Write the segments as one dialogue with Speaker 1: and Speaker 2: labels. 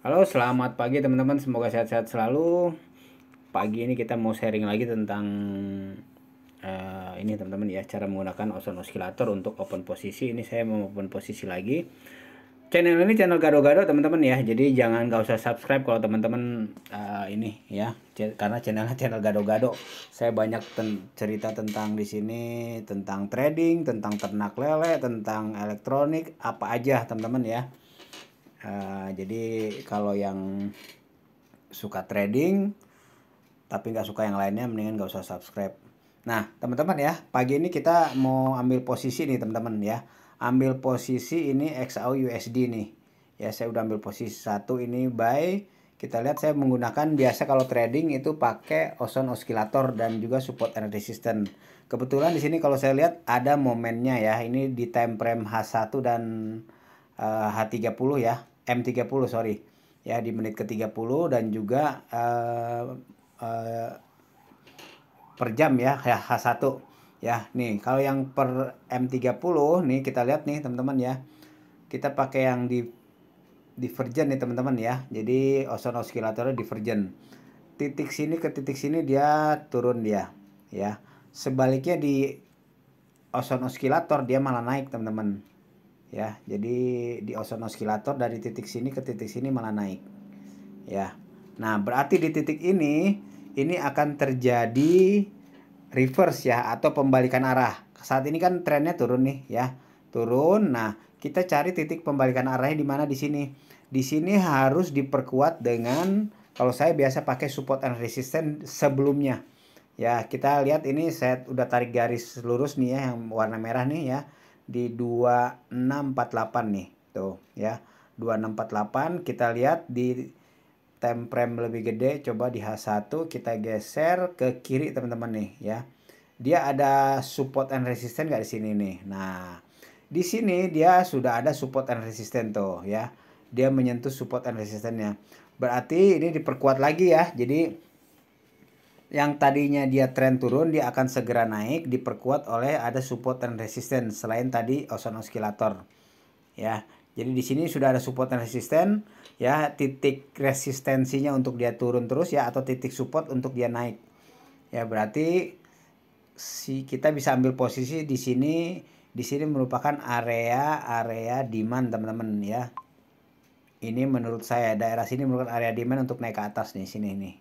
Speaker 1: Halo, selamat pagi teman-teman. Semoga sehat-sehat selalu. Pagi ini kita mau sharing lagi tentang ini teman-teman ya, cara menggunakan ozone oscillator untuk open posisi. Ini saya mau open posisi lagi. Channel ini channel gado-gado teman-teman ya. Jadi jangan gak usah subscribe kalau teman-teman ini ya, karena channelnya channel gado-gado. Saya banyak cerita tentang di sini, tentang trading, tentang ternak lele, tentang elektronik, apa aja teman-teman ya. Jadi kalau yang suka trading tapi nggak suka yang lainnya, mendingan nggak usah subscribe. Nah teman-teman ya, pagi ini kita mau ambil posisi nih teman-teman ya. Ambil posisi ini XAU USD nih ya. Saya udah ambil posisi satu ini buy. Kita lihat saya menggunakan biasa kalau trading itu pakai ozone oscillator dan juga support and resistance. Kebetulan di sini kalau saya lihat ada momennya ya. Ini di time frame H1 dan H30 ya. M30 sorry ya, di menit ke-30 dan juga per jam ya, H1 ya. Nih kalau yang per M30 nih kita lihat nih teman-teman ya, kita pakai yang di divergent nih teman-teman ya. Jadi ozone oscillatornya divergent, titik sini ke titik sini dia turun dia ya. Sebaliknya di ozone oscillator dia malah naik teman-teman ya. Jadi di ozone oscillator dari titik sini ke titik sini malah naik ya. Nah berarti di titik ini akan terjadi reverse ya, atau pembalikan arah. Saat ini kan trennya turun nih ya, turun. Nah kita cari titik pembalikan arahnya di mana. Di sini. Di sini harus diperkuat dengan, kalau saya biasa pakai support and resistance sebelumnya ya. Kita lihat ini saya udah tarik garis lurus nih ya, yang warna merah nih ya, di 2648 nih tuh ya, 2648. Kita lihat di time frame lebih gede, coba di H1 kita geser ke kiri teman-teman nih ya. Dia ada support and resistance nggak di sini nih. Nah di sini dia sudah ada support and resistance tuh ya, dia menyentuh support and resistance-nya. Berarti ini diperkuat lagi ya. Jadi yang tadinya dia tren turun, dia akan segera naik, diperkuat oleh ada support and resistance selain tadi ozone oscillator ya. Jadi di sini sudah ada support and resistance ya, titik resistensinya untuk dia turun terus ya, atau titik support untuk dia naik ya. Berarti kita bisa ambil posisi di sini. Di sini merupakan area demand teman-teman ya. Ini menurut saya daerah sini merupakan area demand untuk naik ke atas nih, sini nih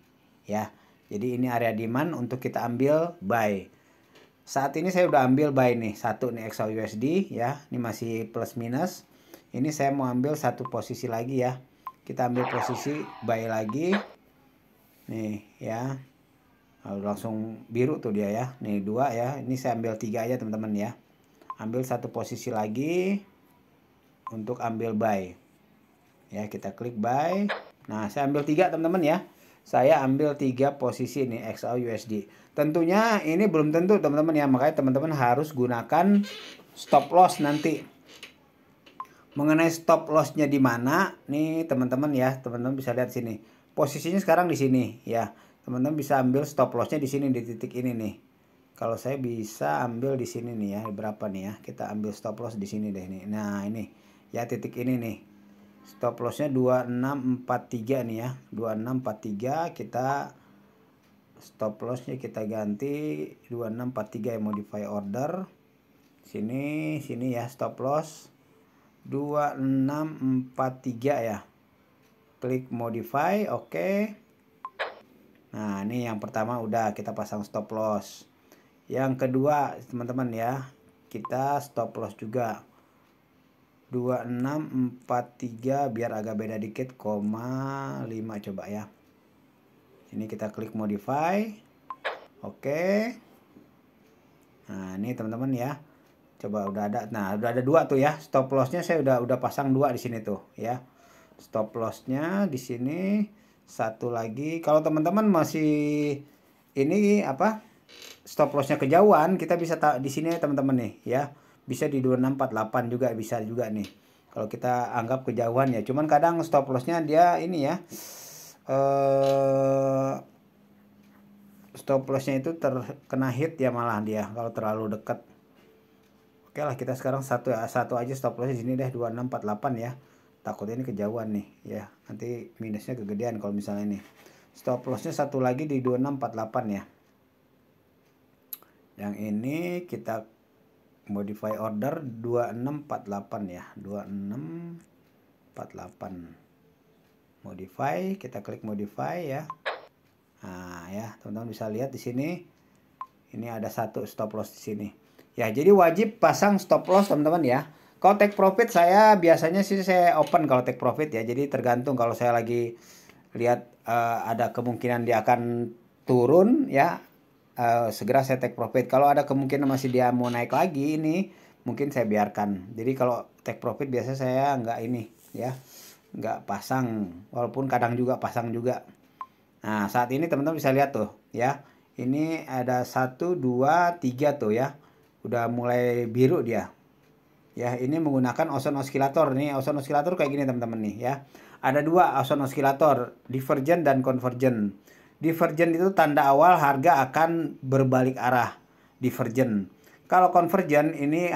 Speaker 1: ya. Jadi ini area demand untuk kita ambil buy. Saat ini saya udah ambil buy nih satu nih XAU USD ya. Ini masih plus minus. Ini saya mau ambil satu posisi lagi ya. Kita ambil posisi buy lagi nih ya. Langsung biru tuh dia ya. Nih 2 ya. Ini saya ambil 3 aja teman-teman ya. Ambil satu posisi lagi untuk ambil buy ya. Kita klik buy. Nah saya ambil 3 teman-teman ya. Saya ambil 3 posisi nih XAU USD. Tentunya ini belum tentu teman-teman ya, makanya teman-teman harus gunakan stop loss nanti. Mengenai stop lossnya di mana nih teman-teman ya, teman-teman bisa lihat sini. Posisinya sekarang di sini ya. Teman-teman bisa ambil stop lossnya di sini, di titik ini nih. Kalau saya bisa ambil di sini nih ya, berapa nih ya? Kita ambil stop loss di sini deh nih. Nah ini ya, titik ini nih. Stop lossnya 2643 nih ya, 2643. Kita stop lossnya kita ganti 2643 ya, modify order. Sini ya, stop loss 2643 ya. Klik modify, oke. Nah ini yang pertama udah kita pasang stop loss. Yang kedua teman-teman ya, kita stop loss juga 2643, biar agak beda dikit, 5 coba ya. Ini kita klik modify. Oke. Nah, ini teman-teman ya. Coba udah ada. Nah, udah ada 2 tuh ya. Stop lossnya saya udah pasang 2 di sini tuh ya. Stop lossnya di sini satu lagi. Kalau teman-teman masih ini apa? Stop lossnya kejauhan, kita bisa di sini ya teman-teman nih ya. Bisa di 2648 juga bisa juga nih. Kalau kita anggap kejauhan ya. Cuman kadang stop lossnya dia ini ya. Stop lossnya itu terkena hit ya, malah dia kalau terlalu dekat. Oke lah, kita sekarang satu aja stop lossnya di sini deh, 2648 ya. takutnya ini kejauhan nih ya, nanti minusnya kegedean kalau misalnya ini. Stop lossnya satu lagi di 2648 ya. Yang ini kita modify order 2648 ya, 2648 modify, kita klik modify ya. Nah ya teman-teman bisa lihat di sini ini ada satu stop loss di sini ya, jadi wajib pasang stop loss teman-teman ya. Kalau take profit saya biasanya sih saya open kalau take profit ya, jadi tergantung kalau saya lagi lihat ada kemungkinan dia akan turun ya, segera saya take profit. Kalau ada kemungkinan masih dia mau naik lagi ini mungkin saya biarkan. Jadi kalau take profit biasa saya nggak ini ya, nggak pasang, walaupun kadang juga pasang juga. Nah saat ini teman-teman bisa lihat tuh ya, ini ada 1 2 3 tuh ya, udah mulai biru dia ya. Ini menggunakan Ozone Oscillator nih. Ozone Oscillator kayak gini teman-teman nih ya, ada dua Ozone Oscillator, divergent dan convergent. Divergent itu tanda awal harga akan berbalik arah, divergent. Kalau convergent ini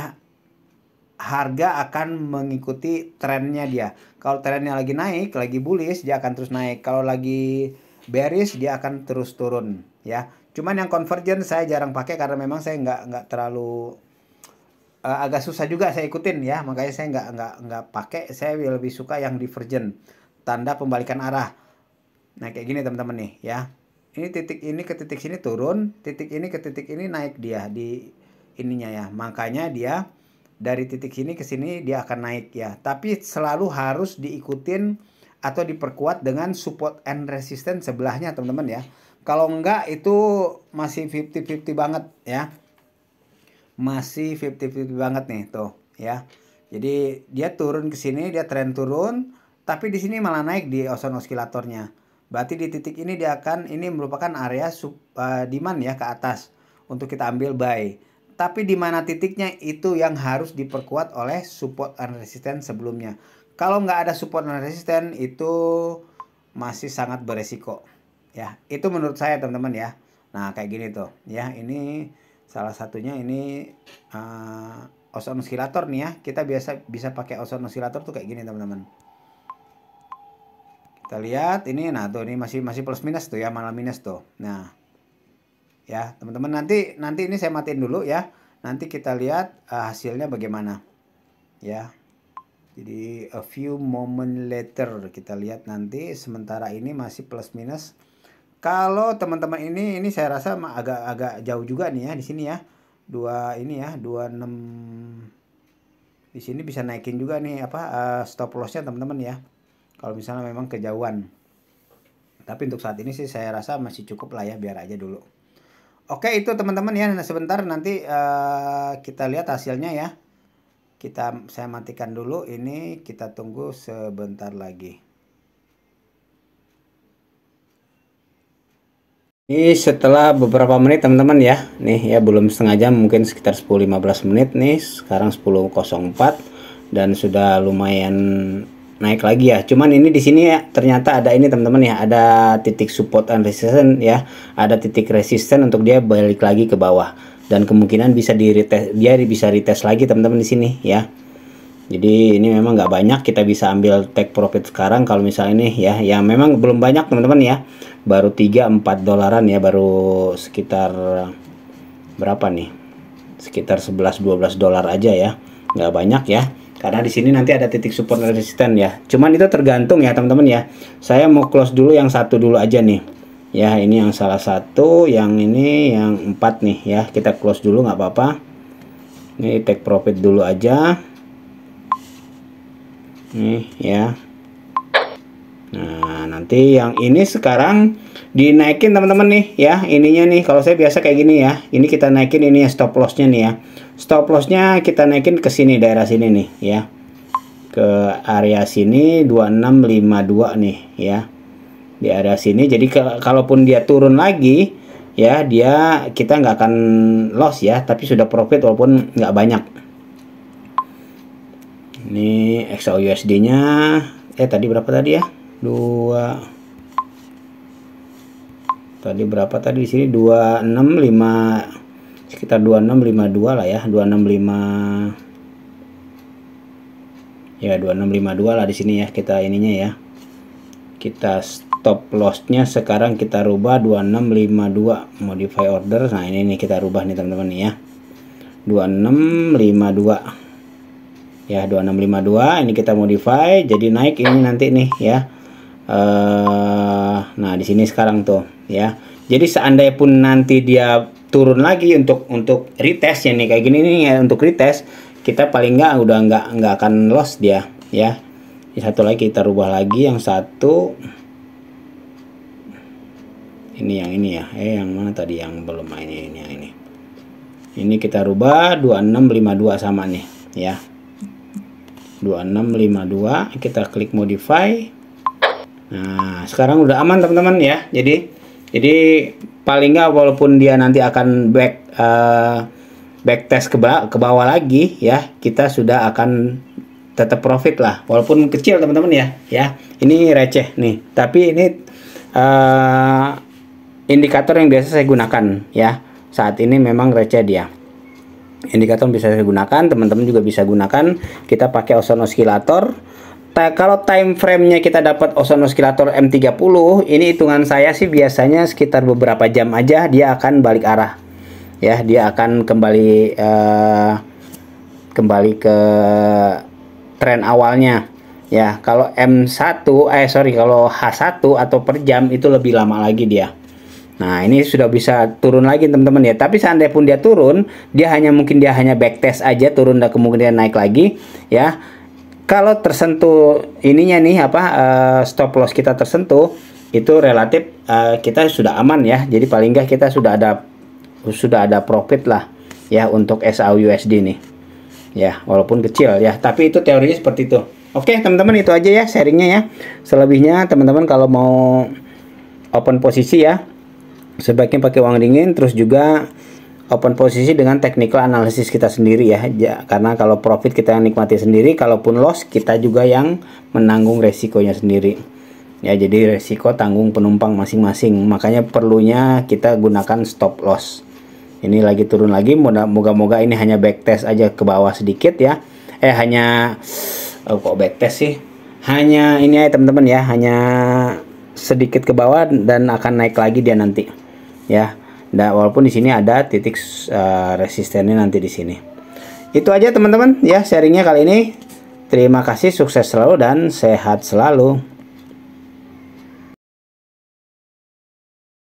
Speaker 1: harga akan mengikuti trennya dia. Kalau trennya lagi naik, lagi bullish, dia akan terus naik. Kalau lagi bearish, dia akan terus turun ya. Cuman yang convergent saya jarang pakai karena memang saya nggak terlalu agak susah juga saya ikutin ya, makanya saya nggak pakai. Saya lebih suka yang divergent, tanda pembalikan arah. Nah kayak gini teman-teman nih ya, ini titik ini ke titik sini turun, titik ini ke titik ini naik dia di ininya ya, makanya dia dari titik sini ke sini dia akan naik ya. Tapi selalu harus diikutin atau diperkuat dengan support and resistance sebelahnya teman-teman ya. Kalau enggak itu masih 50-50 banget ya, masih 50-50 banget nih tuh ya. Jadi dia turun ke sini, dia tren turun, tapi di sini malah naik di Ozone Oscillatornya. Berarti di titik ini dia akan, ini merupakan area demand ya ke atas untuk kita ambil buy. Tapi di mana titiknya itu yang harus diperkuat oleh support and resistance sebelumnya. Kalau nggak ada support and resistance itu masih sangat beresiko ya. Itu menurut saya teman-teman ya. Nah kayak gini tuh ya, ini salah satunya ini Ozone Oscillator nih ya. Kita bisa pakai Ozone Oscillator tuh kayak gini teman-teman. Kita lihat ini, nah tuh ini masih plus minus tuh ya, malah minus tuh. Nah ya teman-teman, nanti ini saya matiin dulu ya, nanti kita lihat hasilnya bagaimana ya. Jadi a few moment later kita lihat nanti, sementara ini masih plus minus. Kalau teman-teman ini saya rasa agak jauh juga nih ya di sini ya, 2 ini ya 26 di sini bisa naikin juga nih apa stop lossnya teman-teman ya, kalau misalnya memang kejauhan. Tapi untuk saat ini sih saya rasa masih cukup lah ya, biar aja dulu. Oke itu teman-teman ya. Nah, sebentar nanti kita lihat hasilnya ya. Saya matikan dulu ini, kita tunggu sebentar lagi. Ini setelah beberapa menit teman-teman ya. Nih ya belum setengah jam, mungkin sekitar 10-15 menit nih. Sekarang 10.04 dan sudah lumayan naik lagi ya. Cuman ini di sini ya ternyata ada ini teman-teman ya, ada titik support and resistance ya, ada titik resistance untuk dia balik lagi ke bawah, dan kemungkinan bisa retest, dia bisa retest lagi teman-teman di sini ya. Jadi ini memang nggak banyak, kita bisa ambil take profit sekarang kalau misalnya ini ya, yang memang belum banyak teman-teman ya, baru 3-4 dolaran ya, baru sekitar berapa nih, sekitar 11-12 dolar aja ya, nggak banyak ya. Karena di sini nanti ada titik support resisten ya. Cuman itu tergantung ya teman-teman ya. Saya mau close dulu yang satu dulu aja nih. Ya ini yang salah satu, yang ini yang 4 nih ya. Kita close dulu nggak apa-apa. Ini take profit dulu aja. Nih ya. Nah nanti yang ini sekarang dinaikin teman-teman nih ya. Ininya nih kalau saya biasa kayak gini ya. Ini kita naikin ini ya stop lossnya nih ya. Stop lossnya kita naikin ke sini, daerah sini nih ya, ke area sini 2652 nih ya, di area sini. Jadi kalaupun dia turun lagi ya, kita nggak akan loss ya, tapi sudah profit walaupun nggak banyak. Ini XAUUSD nya tadi berapa tadi ya, tadi berapa tadi di sini 265, sekitar 2652 lah ya, 265 Ya 2652 lah di sini ya kita ininya ya. Kita stop lossnya sekarang kita rubah 2652 modify order. Nah ini nih kita rubah nih teman-teman nih ya, 2652 ya, 2652 ini kita modify jadi naik ini nanti nih ya. Nah di sini sekarang tuh ya, jadi seandainya pun nanti dia turun lagi untuk retest ya nih kayak gini nih ya, untuk retest kita paling nggak udah nggak akan loss dia ya. Satu lagi kita rubah lagi, yang satu ini, yang ini ya, yang mana tadi yang belum, ini yang ini kita rubah 2652 sama nih ya, 2652 kita klik modify. Nah sekarang udah aman teman-teman ya. Jadi paling nggak walaupun dia nanti akan back test ke bawah lagi ya, kita sudah akan tetap profit lah, walaupun kecil teman-teman ya. Ini receh nih, tapi ini indikator yang biasa saya gunakan ya. Saat ini memang receh dia. Indikator bisa saya gunakan, teman-teman juga bisa gunakan. Kita pakai Ozone Oscillator. Kalau time frame-nya kita dapat Ozone Oscillator M30, ini hitungan saya sih biasanya sekitar beberapa jam aja dia akan balik arah. Ya, dia akan kembali ke tren awalnya. Ya, kalau kalau H1 atau per jam itu lebih lama lagi dia. Nah, ini sudah bisa turun lagi teman-teman ya. Tapi seandainya pun dia turun, dia hanya backtest aja, turun dan kemudian naik lagi ya. Kalau tersentuh ininya nih stop loss kita tersentuh, itu relatif kita sudah aman ya. Jadi paling nggak kita sudah ada profit lah ya untuk SAUUSD nih. Ya, walaupun kecil ya, tapi itu teorinya seperti itu. Oke, teman-teman, itu aja ya sharingnya ya. Selebihnya teman-teman kalau mau open posisi ya, sebaiknya pakai uang dingin, terus juga open posisi dengan technical analysis kita sendiri ya. Karena kalau profit kita yang nikmati sendiri, kalaupun loss kita juga yang menanggung resikonya sendiri. Ya, jadi resiko tanggung penumpang masing-masing. Makanya perlunya kita gunakan stop loss. Ini lagi turun lagi, moga-moga ini hanya backtest aja ke bawah sedikit ya. Kok backtest sih? Hanya ini aja teman-teman ya, hanya sedikit ke bawah dan akan naik lagi dia nanti. Ya. Dan walaupun di sini ada titik resistennya nanti di sini. Itu aja teman-teman ya sharingnya kali ini. Terima kasih, sukses selalu dan sehat selalu.